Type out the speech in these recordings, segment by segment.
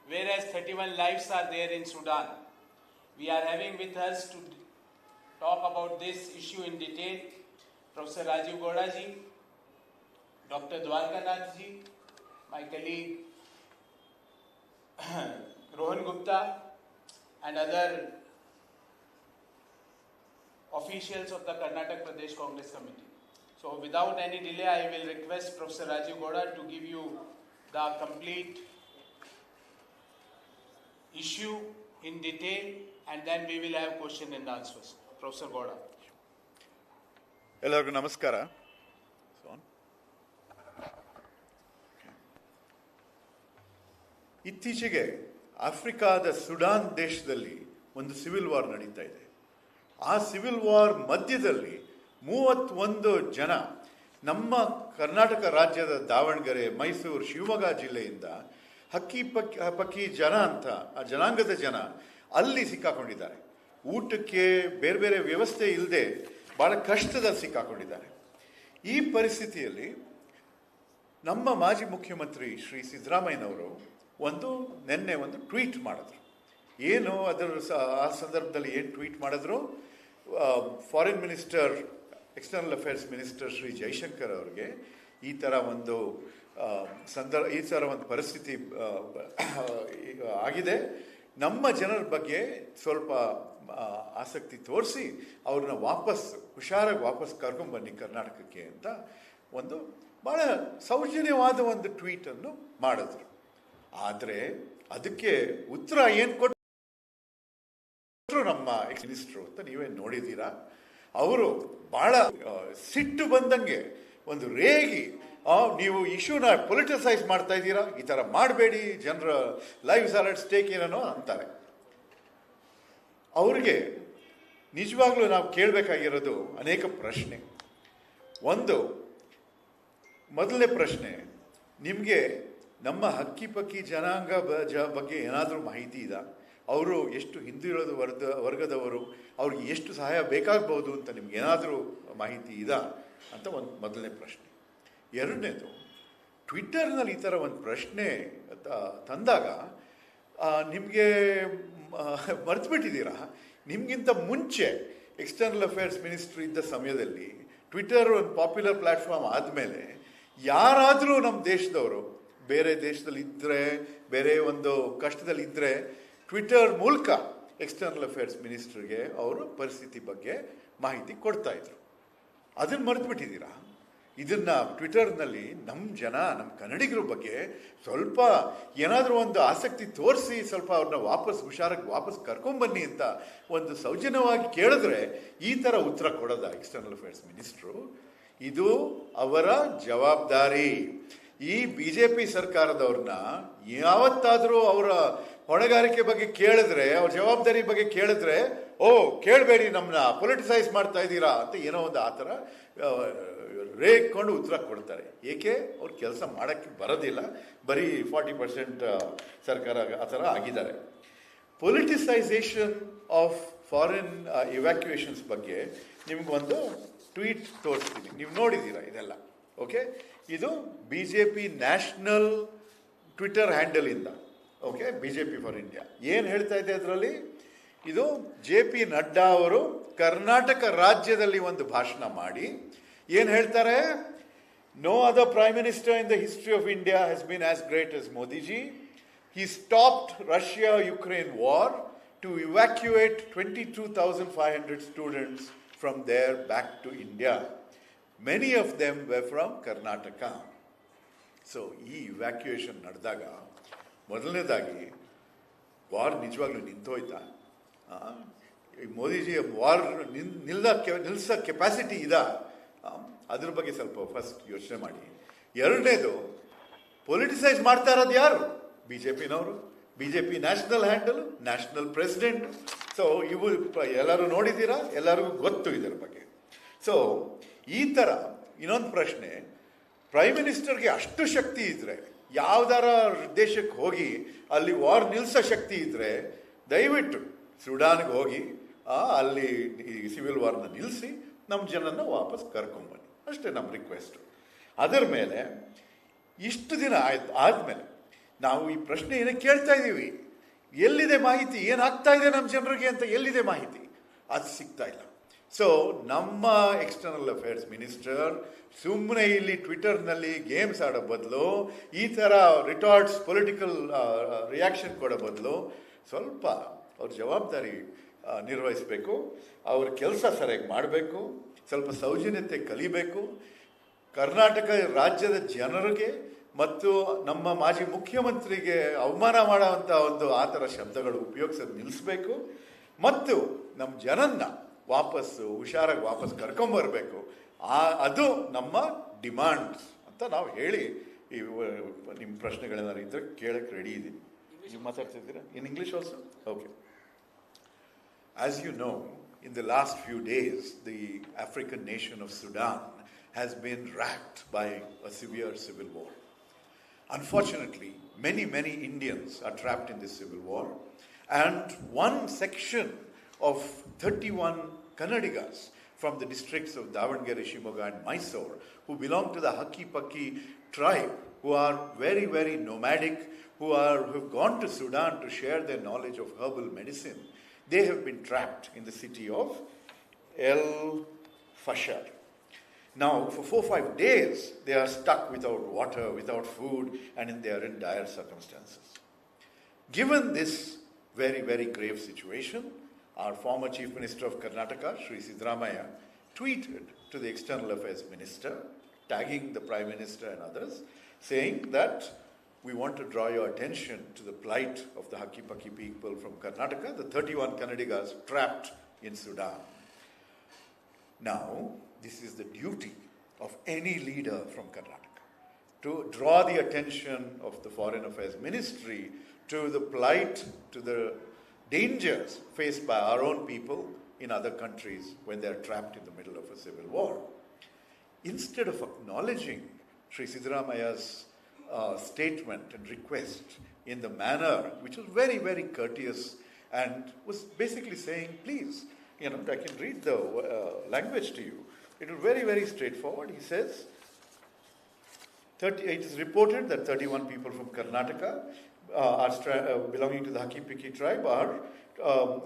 whereas 31 lives are there in Sudan. We are having with us to talk about this issue in detail Professor Rajiv Gowda ji, Dr. Dwarkanath ji, my colleague Rohan Gupta, and other officials of the Karnataka Pradesh Congress Committee. So without any delay, I will request Professor Rajiv Gowda to give you the complete issue in detail, and then we will have question and answers. Professor Gowda. ಎಲ್ಲರಿಗೂ ನಮಸ್ಕಾರ. ಇತ್ತೀಚೆಗೆ ಆಫ್ರಿಕಾದ Sudan ದೇಶದಲ್ಲಿ ಒಂದು civil war ನಡೀತಾ ಇದೆ. ಆ civil war ಮಧ್ಯದಲ್ಲಿ 31 ಜನ ನಮ್ಮ ಕರ್ನಾಟಕ ರಾಜ್ಯದ ದಾವಣಗೆರೆ, ಮೈಸೂರು, ಶಿವಮೊಗ್ಗ ಜಿಲ್ಲೆಯಿಂದ ಪಕ್ಕಿ ಜನ ಅಂತ ಆ ಜನಾಂಗದ ಜನ ಅಲ್ಲಿ ಸಿಕ್ಕಾಕೊಂಡಿದ್ದಾರೆ. ಊಟಕ್ಕೆ ಬೇರೆ ಬೇರೆ ವ್ಯವಸ್ಥೆ ಇಲ್ಲದೆ ಭಾಳ ಕಷ್ಟದಲ್ಲಿ ಸಿಕ್ಕಾಕೊಂಡಿದ್ದಾರೆ. ಈ ಪರಿಸ್ಥಿತಿಯಲ್ಲಿ ನಮ್ಮ ಮಾಜಿ ಮುಖ್ಯಮಂತ್ರಿ ಶ್ರೀ ಸಿದ್ದರಾಮಯ್ಯನವರು ನಿನ್ನೆ ಒಂದು ಟ್ವೀಟ್ ಮಾಡಿದ್ರು. ಏನು ಅದರ ಆ ಸಂದರ್ಭದಲ್ಲಿ ಏನು ಟ್ವೀಟ್ ಮಾಡಿದ್ರು? Foreign minister, external affairs minister Shri Jaishankar ಅವರಿಗೆ ಈ ಥರ ಒಂದು ಪರಿಸ್ಥಿತಿ ಆಗಿದೆ, ನಮ್ಮ ಜನರ ಬಗ್ಗೆ ಸ್ವಲ್ಪ ಆಸಕ್ತಿ ತೋರಿಸಿ ಅವ್ರನ್ನ ಹುಷಾರಾಗಿ ವಾಪಸ್ ಕರ್ಕೊಂಡ್ಬನ್ನಿ ಕರ್ನಾಟಕಕ್ಕೆ ಅಂತ ಒಂದು ಭಾಳ ಸೌಜನ್ಯವಾದ ಒಂದು ಟ್ವೀಟನ್ನು ಮಾಡಿದ್ರು. ಆದರೆ ಅದಕ್ಕೆ ಉತ್ತರ ಏನು ಕೊಟ್ಟರು ನಮ್ಮ ಮಿನಿಸ್ಟ್ರು ಅಂತ ನೀವೇ ನೋಡಿದ್ದೀರಾ. ಅವರು ಭಾಳ ಸಿಟ್ಟು ಬಂದಂಗೆ ಒಂದು ರೇಗಿ, ನೀವು ಇಶ್ಯೂನ ಪೊಲಿಟಿಸೈಸ್ ಮಾಡ್ತಾ ಇದ್ದೀರಾ, ಈ ಥರ ಮಾಡಬೇಡಿ, ಜನರ ಲೈವ್ಸ್ ಆರ್ ಅಟ್ ಸ್ಟೇಕ್ ಏನೋ ಅಂತಾರೆ. ಅವ್ರಿಗೆ ನಿಜವಾಗ್ಲೂ ನಾವು ಕೇಳಬೇಕಾಗಿರೋದು ಅನೇಕ ಪ್ರಶ್ನೆ. ಮೊದಲನೇ ಪ್ರಶ್ನೆ, ನಿಮಗೆ ನಮ್ಮ ಹಕ್ಕಿಪಕ್ಕಿ ಜನಾಂಗ ಬಗ್ಗೆ ಏನಾದರೂ ಮಾಹಿತಿ ಇದೆ? ಅವರು ಎಷ್ಟು ಹಿಂದುಳಿದ ವರ್ಗದವರು, ಅವ್ರಿಗೆ ಎಷ್ಟು ಸಹಾಯ ಬೇಕಾಗ್ಬೋದು ಅಂತ ನಿಮ್ಗೆ ಏನಾದರೂ ಮಾಹಿತಿ ಇದಾ ಅಂತ ಒಂದು ಮೊದಲನೇ ಪ್ರಶ್ನೆ. ಎರಡನೇದು, ಟ್ವಿಟ್ಟರ್ನಲ್ಲಿ ಈ ಥರ ಒಂದು ಪ್ರಶ್ನೆ ತಂದಾಗ ನಿಮಗೆ ಮರೆತುಬಿಟ್ಟಿದ್ದೀರಾ, ನಿಮಗಿಂತ ಮುಂಚೆ ಎಕ್ಸ್ಟರ್ನಲ್ ಅಫೇರ್ಸ್ ಮಿನಿಸ್ಟ್ರಿ ಇದ್ದ ಸಮಯದಲ್ಲಿ ಟ್ವಿಟ್ಟರ್ ಒಂದು ಪಾಪ್ಯುಲರ್ ಪ್ಲ್ಯಾಟ್ಫಾರ್ಮ್ ಆದಮೇಲೆ ಯಾರಾದರೂ ನಮ್ಮ ದೇಶದವರು ಬೇರೆ ದೇಶದಲ್ಲಿದ್ದರೆ, ಬೇರೆ ಒಂದು ಕಷ್ಟದಲ್ಲಿದ್ದರೆ ಟ್ವಿಟ್ಟರ್ ಮೂಲಕ ಎಕ್ಸ್ಟರ್ನಲ್ ಅಫೇರ್ಸ್ ಮಿನಿಸ್ಟ್ರಿಗೆ ಅವರು ಪರಿಸ್ಥಿತಿ ಬಗ್ಗೆ ಮಾಹಿತಿ ಕೊಡ್ತಾಯಿದ್ರು. ಅದನ್ನು ಮರೆತುಬಿಟ್ಟಿದ್ದೀರಾ? ಇದನ್ನು ಟ್ವಿಟರ್ನಲ್ಲಿ ನಮ್ಮ ಕನ್ನಡಿಗರ ಬಗ್ಗೆ ಸ್ವಲ್ಪ ಏನಾದರೂ ಒಂದು ಆಸಕ್ತಿ ತೋರಿಸಿ ಸ್ವಲ್ಪ ಅವ್ರನ್ನ ಹುಷಾರಾಗಿ ವಾಪಸ್ ಕರ್ಕೊಂಬನ್ನಿ ಅಂತ ಒಂದು ಸೌಜನ್ಯವಾಗಿ ಕೇಳಿದ್ರೆ ಈ ಥರ ಉತ್ತರ ಕೊಡೋದ ಎಕ್ಸ್ಟರ್ನಲ್ ಅಫೇರ್ಸ್ ಮಿನಿಸ್ಟ್ರು? ಇದು ಅವರ ಜವಾಬ್ದಾರಿ. ಈ BJP ಸರ್ಕಾರದವ್ರನ್ನ ಯಾವತ್ತಾದರೂ ಅವರ ಹೊಣೆಗಾರಿಕೆ ಬಗ್ಗೆ ಕೇಳಿದ್ರೆ, ಅವ್ರ ಜವಾಬ್ದಾರಿ ಬಗ್ಗೆ ಕೇಳಿದ್ರೆ, ಕೇಳಬೇಡಿ, ನಮ್ಮನ್ನ ಪೊಲಿಟಿಸೈಸ್ ಮಾಡ್ತಾ ಇದ್ದೀರಾ ಅಂತ ಏನೋ ಒಂದು ಆ ಥರ ರೇಗ್ಕೊಂಡು ಉತ್ತರ ಕೊಡ್ತಾರೆ. ಏಕೆ? ಅವ್ರು ಕೆಲಸ ಮಾಡೋಕ್ಕೆ ಬರೋದಿಲ್ಲ, ಬರೀ 40% ಸರ್ಕಾರ ಆ ಥರ ಆಗಿದ್ದಾರೆ. ಪೊಲಿಟಿಸೈಸೇಷನ್ ಆಫ್ ಫಾರಿನ್ ಇವ್ಯಾಕ್ಯುಯೇಷನ್ಸ್ ಬಗ್ಗೆ ನಿಮಗೊಂದು ಟ್ವೀಟ್ ತೋರಿಸ್ತೀನಿ, ನೀವು ನೋಡಿದ್ದೀರಾ ಇದೆಲ್ಲ. ಓಕೆ, ಇದು BJP ನ್ಯಾಷನಲ್ ಟ್ವಿಟರ್ ಹ್ಯಾಂಡಲಿಂದ. ಓಕೆ, BJP ಫಾರ್ ಇಂಡಿಯಾ ಏನು ಹೇಳ್ತಾ ಇದೆ ಅದರಲ್ಲಿ? ಇದು JP ನಡ್ಡಾ ಅವರು ಕರ್ನಾಟಕ ರಾಜ್ಯದಲ್ಲಿ ಒಂದು ಭಾಷಣ ಮಾಡಿ ಏನು ಹೇಳ್ತಾರೆ? No other prime minister in the history of India has been as great as Modiji. He stopped Russia-Ukraine war to evacuate 22,500 students from there back to India. Many of them were from Karnataka. So ಈ evacuation ನಡೆದಾಗ ಮೊದಲನೇದಾಗಿ war ನಿಜವಾಗ್ಲೂ ನಿಂತೋಯ್ತಾ? Modiji war ನಿಲ್ಲಿಸೋ capacity ಇದಾ? ಅದ್ರ ಬಗ್ಗೆ ಸ್ವಲ್ಪ first ಯೋಚನೆ ಮಾಡಿ. ಎರಡನೇದು, ಪೊಲಿಟಿಸೈಸ್ ಮಾಡ್ತಾ ಇರೋದು ಯಾರು? BJPನವರು. BJP national handle, national president. So ಇವು ಎಲ್ಲರೂ ನೋಡಿದ್ದೀರಾ, ಎಲ್ಲರಿಗೂ ಗೊತ್ತು ಇದರ ಬಗ್ಗೆ. ಸೊ ಈ ಥರ ಇನ್ನೊಂದು ಪ್ರಶ್ನೆ, ಪ್ರೈಮ್ ಮಿನಿಸ್ಟರ್ಗೆ ಅಷ್ಟು ಶಕ್ತಿ ಇದ್ದರೆ, ಯಾವ್ದಾರ ದೇಶಕ್ಕೆ ಹೋಗಿ ಅಲ್ಲಿ ವಾರ್ ನಿಲ್ಲಿಸೋ ಶಕ್ತಿ ಇದ್ದರೆ ದಯವಿಟ್ಟು ಸುಡಾನ್ಗೆ ಹೋಗಿ ಅಲ್ಲಿ ಈ ಸಿವಿಲ್ ವಾರ್ನ ನಿಲ್ಲಿಸಿ ನಮ್ಮ ಜನನ ವಾಪಸ್ ಕರ್ಕೊಂಬನ್ನಿ, ಅಷ್ಟೇ ನಮ್ಮ ರಿಕ್ವೆಸ್ಟು. ಅದರ ಮೇಲೆ ಇಷ್ಟು ದಿನ ಆದಮೇಲೆ ನಾವು ಈ ಪ್ರಶ್ನೆಯನ್ನು ಕೇಳ್ತಾ ಇದ್ದೀವಿ, ಎಲ್ಲಿದೆ ಮಾಹಿತಿ, ಏನಾಗ್ತಾ ಇದೆ ನಮ್ಮ ಜನರಿಗೆ ಅಂತ ಎಲ್ಲಿದೆ ಮಾಹಿತಿ? ಅದು ಸಿಗ್ತಾ ಇಲ್ಲ. ಸೊ ನಮ್ಮ ಎಕ್ಸ್ಟರ್ನಲ್ ಅಫೇರ್ಸ್ ಮಿನಿಸ್ಟರ್ ಸುಮ್ಮನೆ ಇಲ್ಲಿ ಟ್ವಿಟರ್ನಲ್ಲಿ ಗೇಮ್ಸ್ ಆಡೋ ಬದಲು, ಈ ಥರ ರಿಟಾರ್ಟ್ಸ್ ಪೊಲಿಟಿಕಲ್ ರಿಯಾಕ್ಷನ್ ಕೊಡೋ ಬದಲು ಸ್ವಲ್ಪ ಅವ್ರ ಜವಾಬ್ದಾರಿ ನಿರ್ವಹಿಸಬೇಕು, ಅವ್ರ ಕೆಲಸ ಸರಿಯಾಗಿ ಮಾಡಬೇಕು, ಸ್ವಲ್ಪ ಸೌಜನ್ಯತೆ ಕಲಿಬೇಕು. ಕರ್ನಾಟಕ ರಾಜ್ಯದ ಜನರಿಗೆ ಮತ್ತು ನಮ್ಮ ಮಾಜಿ ಮುಖ್ಯಮಂತ್ರಿಗೆ ಅವಮಾನ ಮಾಡೋವಂಥ ಆ ಥರ ಶಬ್ದಗಳು ಉಪಯೋಗಿಸೋದು ನಿಲ್ಲಿಸಬೇಕು ಮತ್ತು ನಮ್ಮ ಜನನ್ನ ಹುಷಾರಾಗಿ ವಾಪಸ್ ಕರ್ಕೊಂಬರ್ಬೇಕು. ಅದು ನಮ್ಮ ಡಿಮಾಂಡ್ಸ್ ಅಂತ ನಾವು ಹೇಳಿ ನಿಮ್ಮ ಪ್ರಶ್ನೆಗಳೇನಾದ್ರು ಇದ್ದರೆ ಕೇಳಕ್ಕೆ ರೆಡಿ ಇದ್ದೀನಿ. ನೀವು ಮಾತಾಡ್ತಿದ್ದೀರಾ in English also? Okay. As you know, in the last few days, the African nation of Sudan has been racked by a severe civil war. Unfortunately, many Indians are trapped in this civil war, and one section of 31 Kannadigas from the districts of Davangere, Shimoga and Mysore, who belong to the Hakki-Pakki tribe, who are very nomadic, who have gone to Sudan to share their knowledge of herbal medicine, they have been trapped in the city of El Fashar. Now, for 4-5 days, they are stuck without water, without food, and they are in dire circumstances. Given this very grave situation, our former Chief Minister of Karnataka, Sri Siddaramaiah, tweeted to the External Affairs Minister, tagging the Prime Minister and others, saying that we want to draw your attention to the plight of the Hakki-Pakki people from Karnataka, the 31 Kannadigas trapped in Sudan. Now, this is the duty of any leader from Karnataka, to draw the attention of the Foreign Affairs Ministry to the plight, to the dangers faced by our own people in other countries when they are trapped in the middle of a civil war. Instead of acknowledging Sri Siddaramaiah's statement and request in the manner which was very courteous and was basically saying, please, I can read the language to you. It was very straightforward. He says, it is reported that 31 people from Karnataka belonging to the Hakki-Pakki tribe are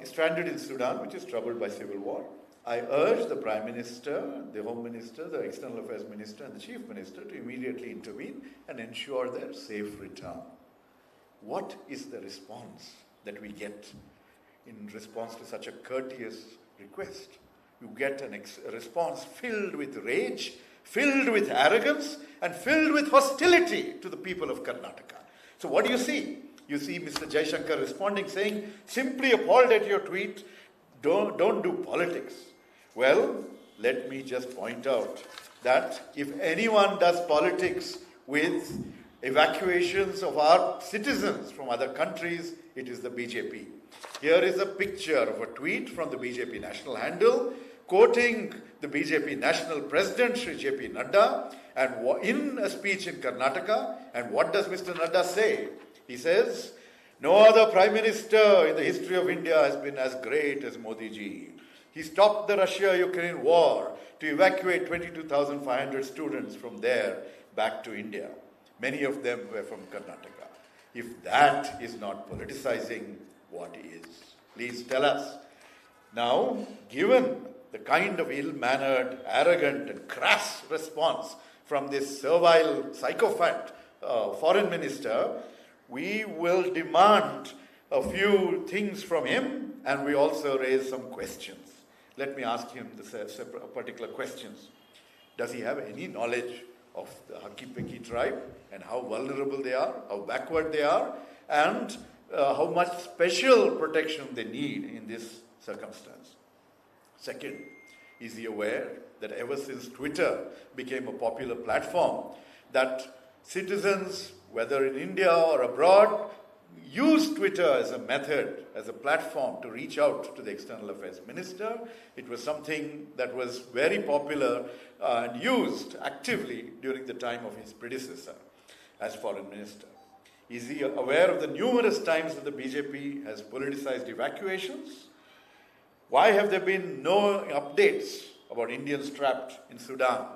stranded in Sudan, which is troubled by civil war. I urge the Prime Minister, the Home Minister, the External Affairs Minister and the Chief Minister to immediately intervene and ensure their safe return. What is the response that we get in response to such a courteous request? You get a response filled with rage, filled with arrogance, and filled with hostility to the people of Karnataka. So what do you see? You see Mr. Jaishankar responding, saying, simply appalled at your tweet, don't do politics. Well, let me just point out that if anyone does politics with evacuations of our citizens from other countries, it is the BJP. Here is a picture of a tweet from the BJP national handle, quoting the BJP national president, Sri J.P. Nadda, and in a speech in Karnataka. And what does Mr. Nadda say? He says, no other Prime Minister in the history of India has been as great as Modi ji. He stopped the Russia-Ukraine war to evacuate 22,500 students from there back to India. Many of them were from Karnataka. If that is not politicizing, what is? Please tell us. Now, given the kind of ill-mannered, arrogant and crass response from this servile psychopath foreign minister, we will demand a few things from him, and we also raise some questions. Let me ask him the particular questions. Does he have any knowledge of the Hakki-Pakki tribe and how vulnerable they are, how backward they are, and how much special protection they need in this circumstance? Second, is he aware that ever since Twitter became a popular platform, that citizens, whether in India or abroad, use Twitter as a method, as a platform to reach out to the External Affairs Minister? It was something that was very popular and used actively during the time of his predecessor as Foreign Minister. Is he aware of the numerous times that the BJP has politicized evacuations? Why have there been no updates about Indians trapped in Sudan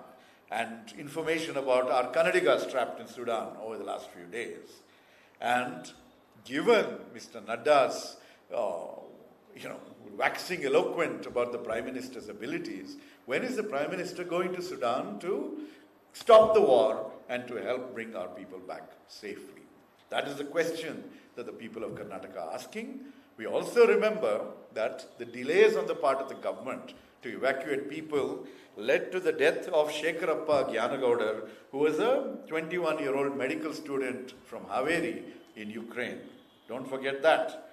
and information about our Kannadigas trapped in Sudan over the last few days? And given Mr. Nadda's, waxing eloquent about the Prime Minister's abilities, when is the Prime Minister going to Sudan to stop the war and to help bring our people back safely? That is the question that the people of Karnataka are asking. We also remember that the delays on the part of the government to evacuate people led to the death of Shekharappa Gyanagoudar, who was a 21-year-old medical student from Haveri in Ukraine. Don't forget that.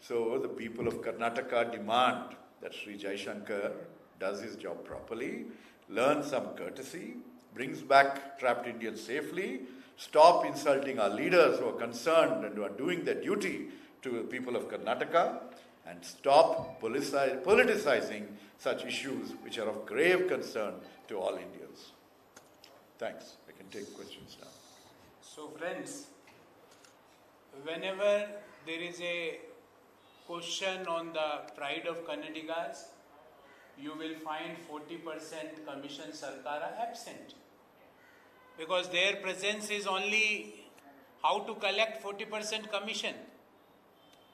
So the people of Karnataka demand that Sri Jaishankar does his job properly, learns some courtesy, brings back trapped Indians safely, stop insulting our leaders who are concerned and who are doing their duty to the people of Karnataka, and stop politicizing such issues which are of grave concern to all Indians. Thanks. I can take questions now. So friends, whenever there is a question on the pride of Kannadigas, you will find 40% Commission Sarkara absent. Because their presence is only how to collect 40% commission.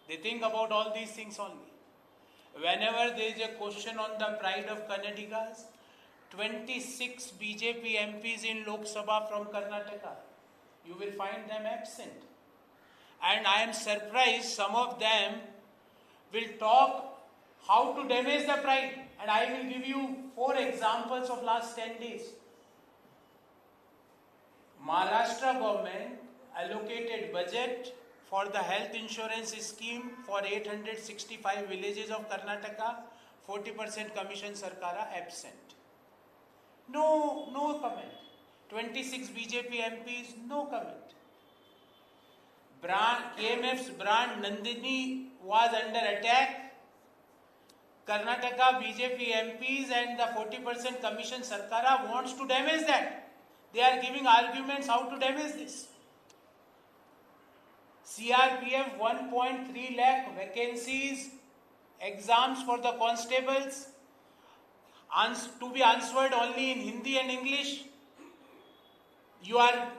They think about all these things only. Whenever there is a question on the pride of Kannadigas, 26 BJP MPs in Lok Sabha from Karnataka, you will find them absent. And I am surprised some of them will talk how to damage the pride. And I will give you 4 examples of last 10 days. Maharashtra government allocated budget for the health insurance scheme for 865 villages of Karnataka, 40% Commission Sarkara absent. No comment. 26 BJP MPs, no comment. KMF's brand Nandini was under attack. Karnataka BJP MPs and the 40% Commission Sarkara wants to damage that. They are giving arguments how to damage this. CRPF 1.3 lakh vacancies, exams for the constables, to be answered only in Hindi and English. You are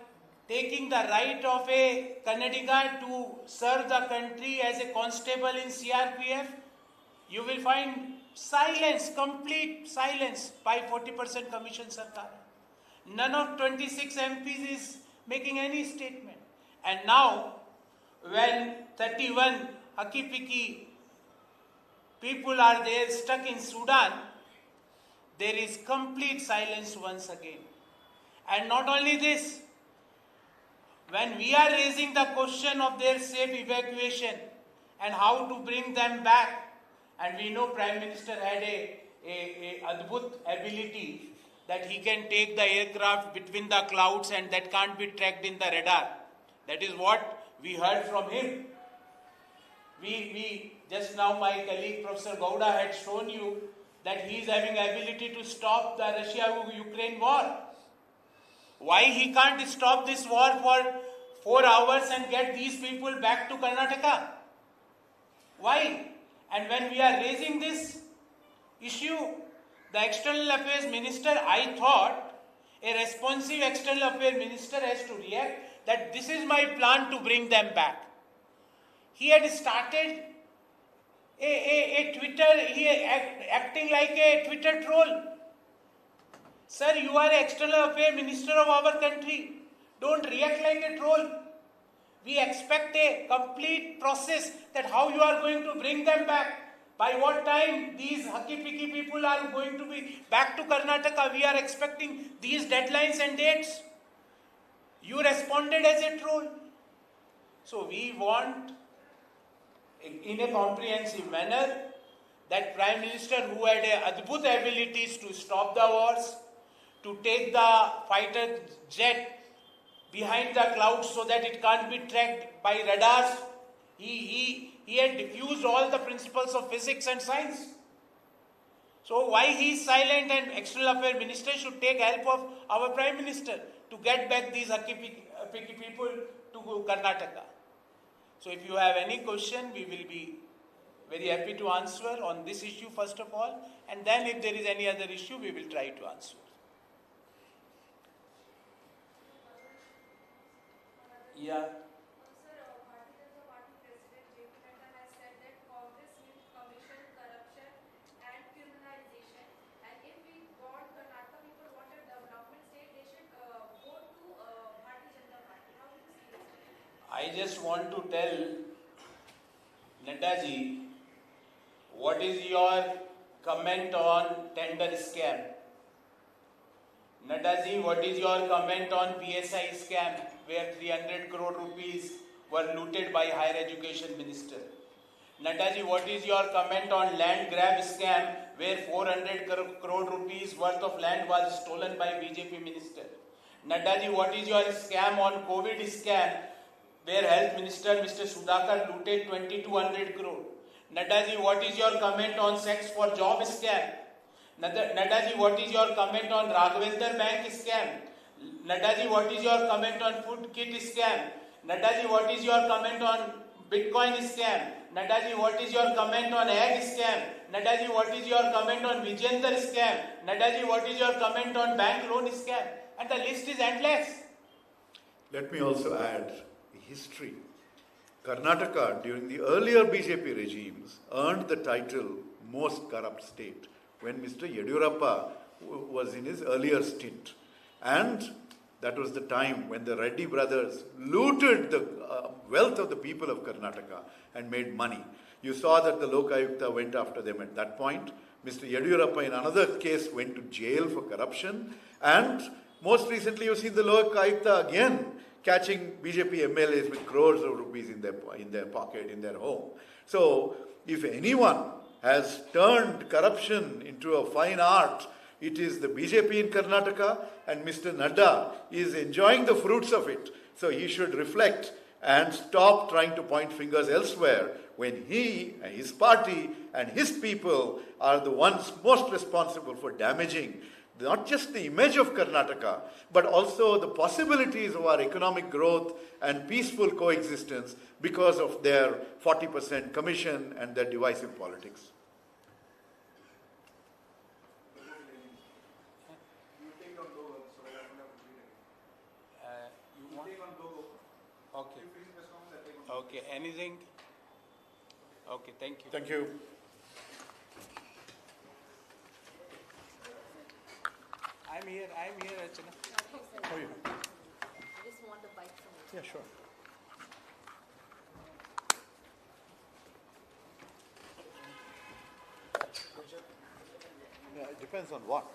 taking the right of a Kannadiga to serve the country as a constable in CRPF. You will find silence, complete silence by 40% Commission Sarkar. None of 26 MPs is making any statement. And now, when 31 Haki-Piki people are there stuck in Sudan, there is complete silence once again. And not only this, when we are raising the question of their safe evacuation and how to bring them back, and we know Prime Minister had a adbhut ability that he can take the aircraft between the clouds and that can't be tracked in the radar. That is what we heard from him. We just now, my colleague Professor Gowda had shown you that he is having ability to stop the Russia-Ukraine war. Why he can't stop this war for 4 hours and get these people back to Karnataka? Why? And when we are raising this issue, the External Affairs Minister, I thought a responsive External Affairs Minister has to react that this is my plan to bring them back. He had started a Twitter, acting like a Twitter troll. Sir, you are an External Affairs Minister of our country. Don't react like a troll. We expect a complete process that how you are going to bring them back. By what time these Haki-Piki people are going to be back to Karnataka. We are expecting these deadlines and dates. You responded as a troll. So we want, in a comprehensive manner, that Prime Minister who had adbhut abilities to stop the wars, to take the fighter jet behind the clouds so that it can't be tracked by radars. He had diffused all the principles of physics and science. So why he is silent, and External Affairs Minister should take help of our Prime Minister to get back these Haki-Piki people to Karnataka. So if you have any question, we will be very happy to answer on this issue first of all, and then if there is any other issue, we will try to answer. Yeah. I just want to tell Naddaji, what is your comment on tender scam? Naddaji, what is your comment on PSI scam where 300 crore rupees were looted by Higher Education Minister? Naddaji, what is your comment on land grab scam where 400 crore rupees worth of land was stolen by BJP minister? Naddaji, what is your scam on COVID scam where Health Minister Mr. Sudhakar looted 2200 crore? Naddaji, what is your comment on sex for job scam? Naddaji, what is your comment on Raghavendra Bank scam? Naddaji, what is your comment on food kit scam? Naddaji, what is your comment on Bitcoin scam? Naddaji, what is your comment on egg scam? Naddaji, what is your comment on Vijayendra scam? Naddaji, what is your comment on bank loan scam? And the list is endless. Let me also add history. Karnataka, during the earlier BJP regimes, earned the title most corrupt state when Mr. Yediyurappa was in his earlier stint. And that was the time when the Reddy brothers looted the wealth of the people of Karnataka and made money. You saw that the Lokayukta went after them at that point. Mr. Yediyurappa in another case went to jail for corruption. And most recently you've seen the Lokayukta again catching BJP MLAs with crores of rupees in their pocket, in their home. So if anyone has turned corruption into a fine art, it is the BJP in Karnataka, and Mr. Nadda is enjoying the fruits of it. So he should reflect and stop trying to point fingers elsewhere when he and his party and his people are the ones most responsible for damaging not just the image of Karnataka, but also the possibilities of our economic growth and peaceful coexistence because of their 40% commission and their divisive politics. Okay. Okay. Anything? Okay. Thank you. Thank you. I'm here, Archana. How are you? I just want the bike from you. Yeah, sure. Yeah, it depends on what.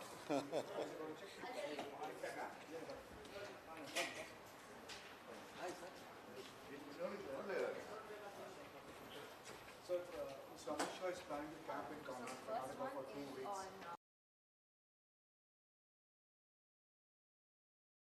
So, Mr. Amit Shah is planning to camp in Karnataka for 2 weeks.